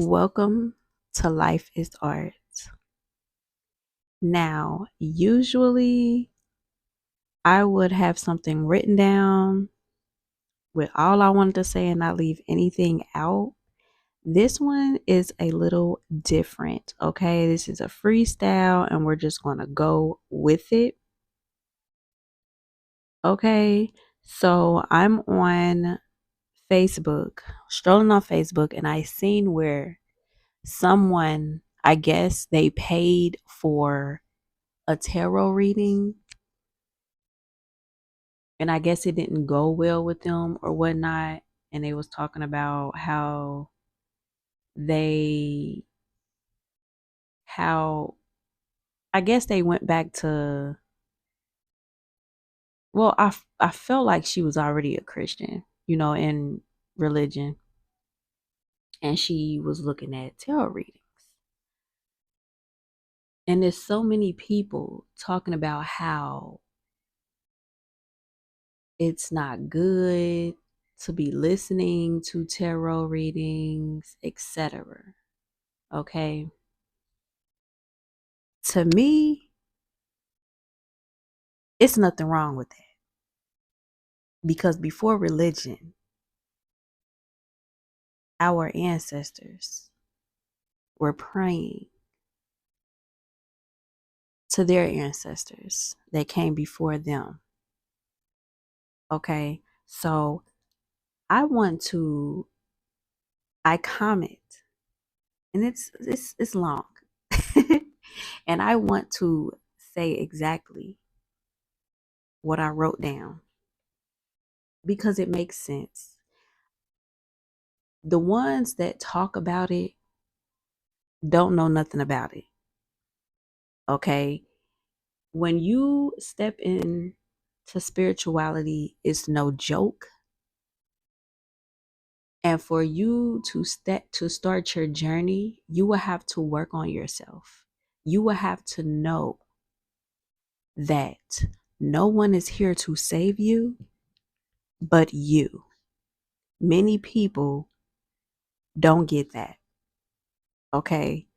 Welcome to Life is Art. Now, usually I would have something written down with all I wanted to say and not leave anything out. This one is a little different, okay? This is a freestyle and we're just going to go with it. Okay? So, I'm on Facebook, strolling on Facebook, and I seen where someone, I guess they paid for a tarot reading, and I guess it didn't go well with them or whatnot. And they was talking about they how I guess they went back to, well, I felt like she was already a Christian, in religion, and she was looking at tarot readings. And there's so many people talking about how it's not good to be listening to tarot readings, etc. Okay. To me, it's nothing wrong with that. Because before religion, our ancestors were praying to their ancestors that came before them. Okay. So I comment, and it's long. And I want to say exactly what I wrote down because it makes sense. The ones that talk about it don't know nothing about it. Okay. When you step in to spirituality, it's no joke. And for you to start your journey, you will have to work on yourself. You will have to know that no one is here to save you but you. Many people don't get that. Okay?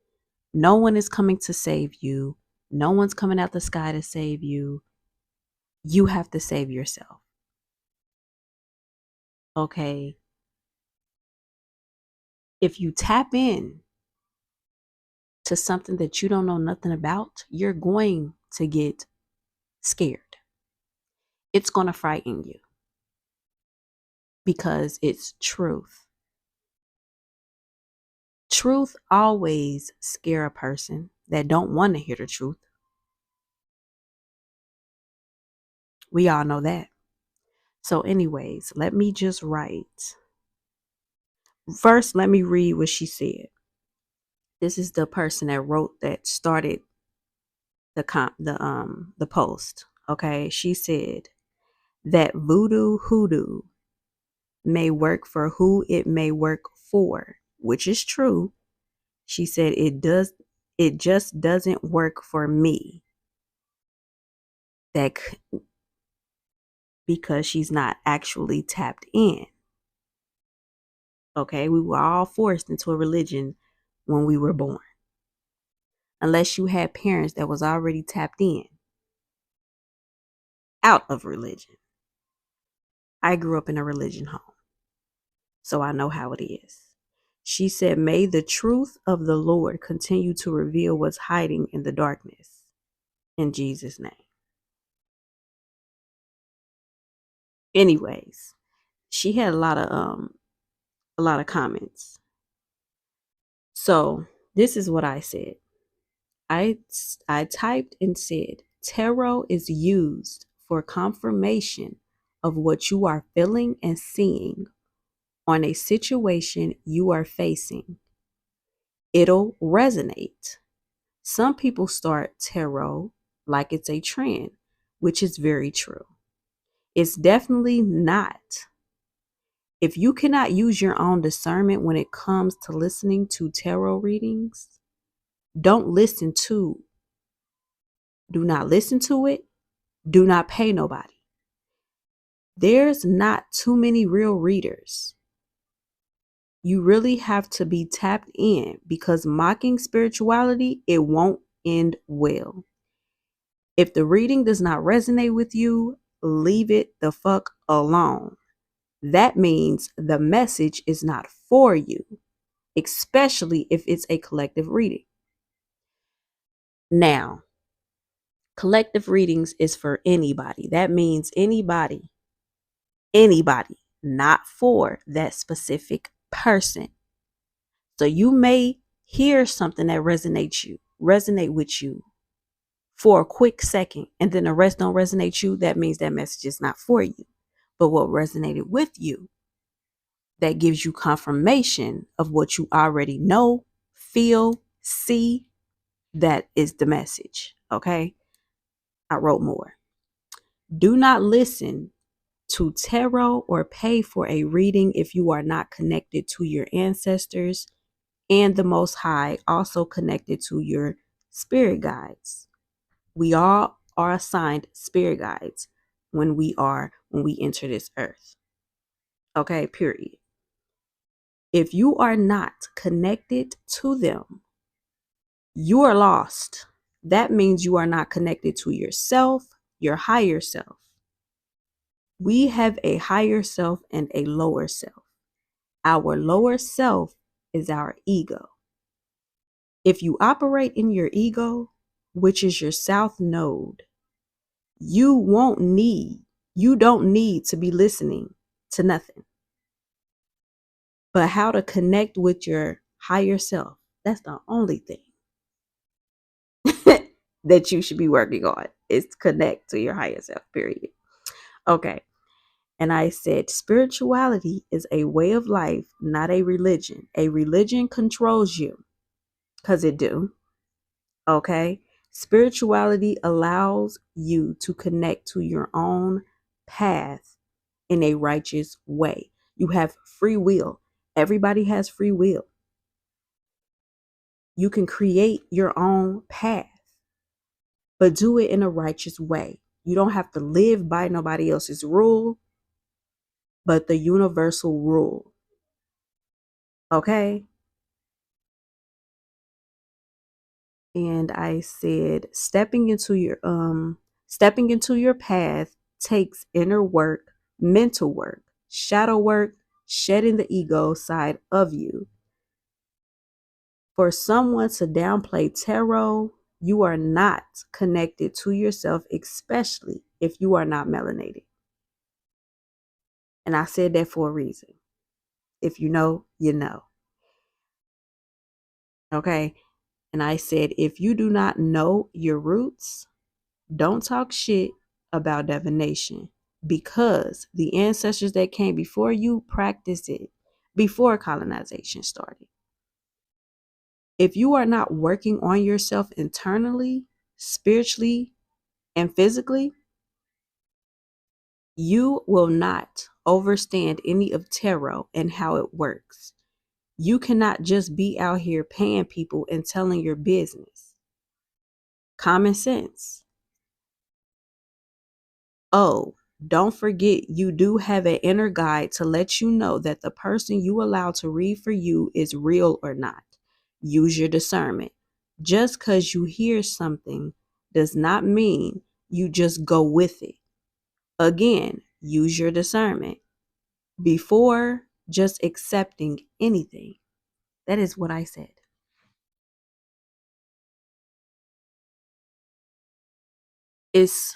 No one is coming to save you. No one's coming out the sky to save you. You have to save yourself. Okay? If you tap in to something that you don't know nothing about, you're going to get scared. It's going to frighten you because it's truth. Truth always scare a person that don't want to hear the truth. We all know that. So anyways, let me just write. First, let me read what she said. This is the person that started the post. Okay, she said that voodoo hoodoo may work for who it may work for, which is true. She said it just doesn't work for me. That because she's not actually tapped in. Okay, we were all forced into a religion when we were born. Unless you had parents that was already tapped in out of religion. I grew up in a religion home, so I know how it is. She said, may the truth of the Lord continue to reveal what's hiding in the darkness. In Jesus' name. Anyways, she had a lot of comments. So this is what I said. I typed and said, tarot is used for confirmation of what you are feeling and seeing on a situation you are facing. It'll resonate. Some people start tarot like it's a trend, which is very true. It's definitely not. If you cannot use your own discernment when it comes to listening to tarot readings, don't listen to. Do not listen to it. Do not pay nobody. There's not too many real readers. You really have to be tapped in, because mocking spirituality, it won't end well. If the reading does not resonate with you, leave it the fuck alone. That means the message is not for you, especially if it's a collective reading. Now, collective readings is for anybody. That means anybody, not for that specific person. So you may hear something that resonate with you for a quick second, and then the rest don't resonate you. That means that message is not for you. But what resonated with you, that gives you confirmation of what you already know, feel, see, that is the message. Okay? I wrote more. Do not listen to tarot or pay for a reading if you are not connected to your ancestors and the Most High, also connected to your spirit guides. We all are assigned spirit guides when we enter this earth. Okay, period. If you are not connected to them, you are lost. That means you are not connected to yourself, your higher self. We have a higher self and a lower self. Our lower self is our ego. If you operate in your ego, which is your south node, you don't need to be listening to nothing. But how to connect with your higher self, that's the only thing that you should be working on, is to connect to your higher self, period. Okay. And I said, spirituality is a way of life, not a religion. A religion controls you, because it do. Okay. Spirituality allows you to connect to your own path in a righteous way. You have free will. Everybody has free will. You can create your own path, but do it in a righteous way. You don't have to live by nobody else's rule, but the universal rule. Okay? And I said, stepping into your path takes inner work, mental work, shadow work, shedding the ego side of you. For someone to downplay tarot, you are not connected to yourself, especially if you are not melanated. And I said that for a reason. If you know, you know. Okay? And I said, if you do not know your roots, don't talk shit about divination, because the ancestors that came before you practiced it before colonization started. If you are not working on yourself internally, spiritually, and physically, you will not understand any of tarot and how it works. You cannot just be out here paying people and telling your business. Common sense. Oh, don't forget, you do have an inner guide to let you know that the person you allow to read for you is real or not. Use your discernment. Just because you hear something does not mean you just go with it. Again, use your discernment before just accepting anything. That is what I said. It's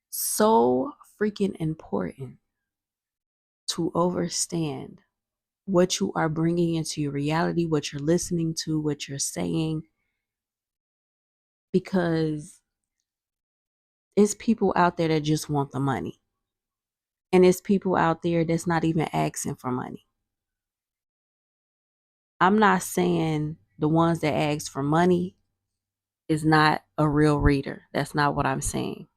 so freaking important to understand what you are bringing into your reality, what you're listening to, what you're saying, because it's people out there that just want the money. And it's people out there that's not even asking for money. I'm not saying the ones that ask for money is not a real reader. That's not what I'm saying.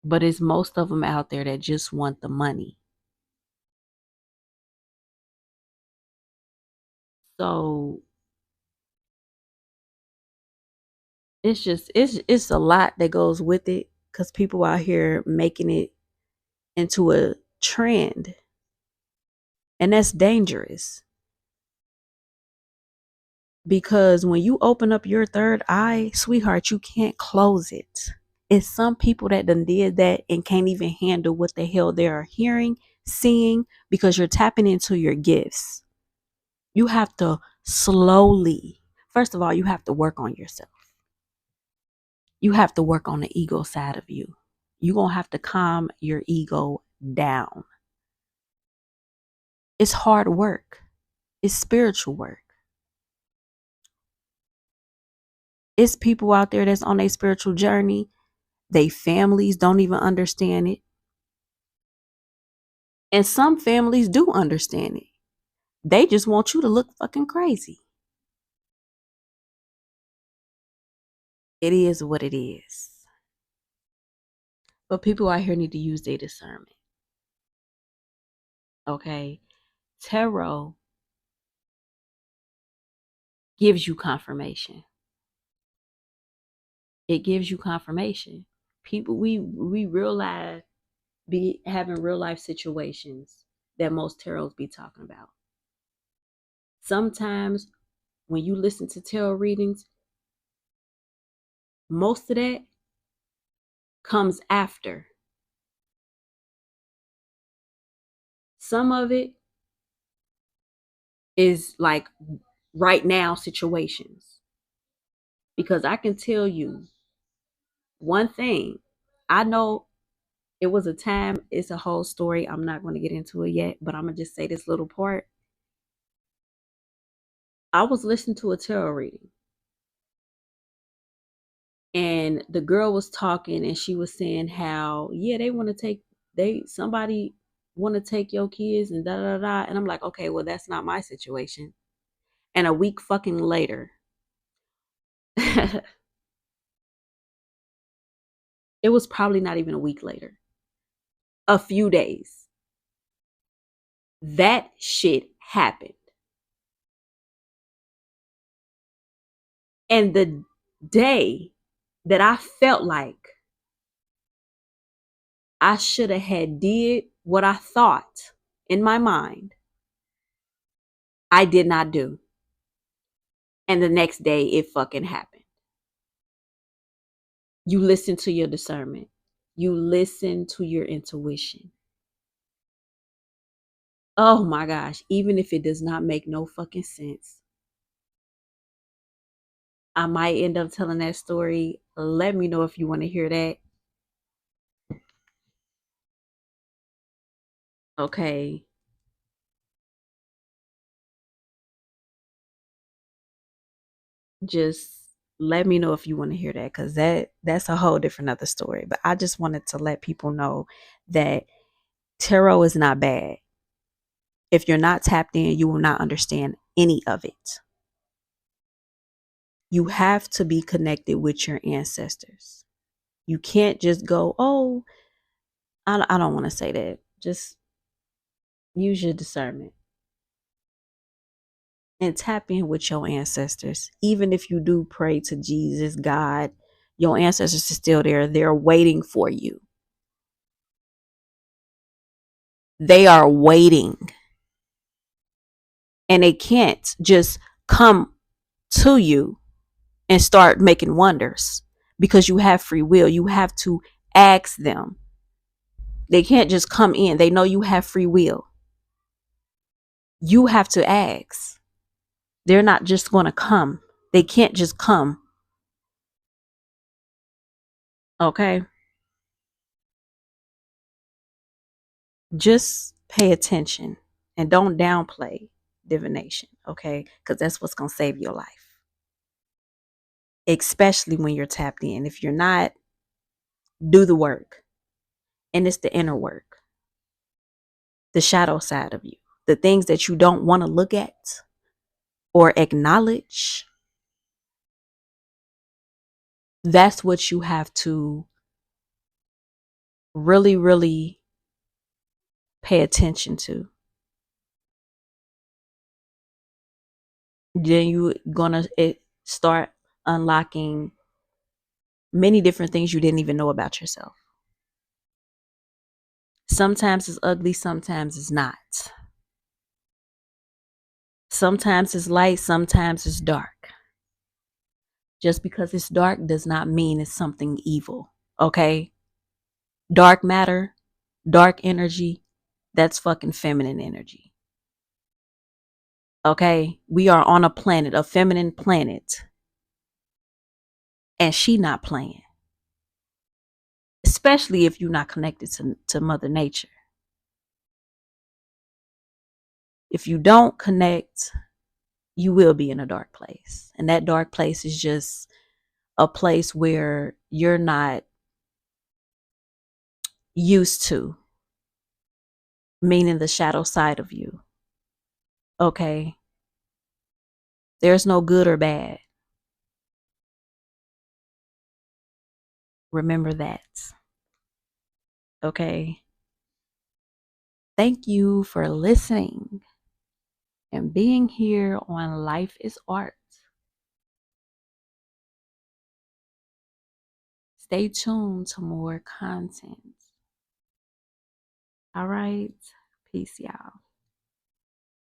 But it's most of them out there that just want the money. So it's a lot that goes with it, because people out here making it into a trend And that's dangerous. Because when you open up your third eye, sweetheart, you can't close it. It's some people that done did that and can't even handle what the hell they are hearing, seeing, because you're tapping into your gifts. You have to slowly, first of all, you have to work on yourself. You have to work on the ego side of you. You're going to have to calm your ego down. It's hard work. It's spiritual work. It's people out there that's on their spiritual journey. They families don't even understand it. And some families do understand it. They just want you to look fucking crazy. It is what it is. But people out here need to use their discernment. Okay? Tarot gives you confirmation. It gives you confirmation. People, we realize be having real life situations that most tarots be talking about. Sometimes when you listen to tarot readings, most of that comes after. Some of it is like right now situations. Because I can tell you one thing. I know it was a time, it's a whole story. I'm not going to get into it yet, but I'm going to just say this little part. I was listening to a tarot reading. And the girl was talking and she was saying how, yeah, somebody want to take your kids and da da da. And I'm like, okay, well, that's not my situation. And a week fucking later, it was probably not even a week later, a few days, that shit happened. And the day that I felt like I should have had did what I thought in my mind, I did not do. And the next day it fucking happened. You listen to your discernment. You listen to your intuition. Oh my gosh, even if it does not make no fucking sense, I might end up telling that story. Let me know if you want to hear that. Okay. Just let me know if you want to hear that, because that's a whole different other story. But I just wanted to let people know that tarot is not bad. If you're not tapped in, you will not understand any of it. You have to be connected with your ancestors. You can't just go, oh, I don't want to say that. Just use your discernment and tap in with your ancestors. Even if you do pray to Jesus, God, your ancestors are still there. They're waiting for you. They are waiting. And they can't just come to you and start making wonders because you have free will. You have to ask them. They can't just come in. They know you have free will. You have to ask. They're not just going to come. They can't just come. Okay? Just pay attention and don't downplay divination, okay? Because that's what's going to save your life. Especially when you're tapped in. If you're not, do the work. And it's the inner work, the shadow side of you, the things that you don't want to look at or acknowledge. That's what you have to really, really pay attention to. Then you're going to start unlocking many different things you didn't even know about yourself. Sometimes it's ugly, sometimes it's not. Sometimes it's light, sometimes it's dark. Just because it's dark does not mean it's something evil. Okay? Dark matter, dark energy, that's fucking feminine energy. Okay? We are on a planet, a feminine planet. And she not playing. Especially if you're not connected to Mother Nature. If you don't connect, you will be in a dark place. And that dark place is just a place where you're not used to, meaning the shadow side of you. Okay? There's no good or bad. Remember that. Okay? Thank you for listening and being here on Life is Art. Stay tuned to more content. All right? Peace, y'all.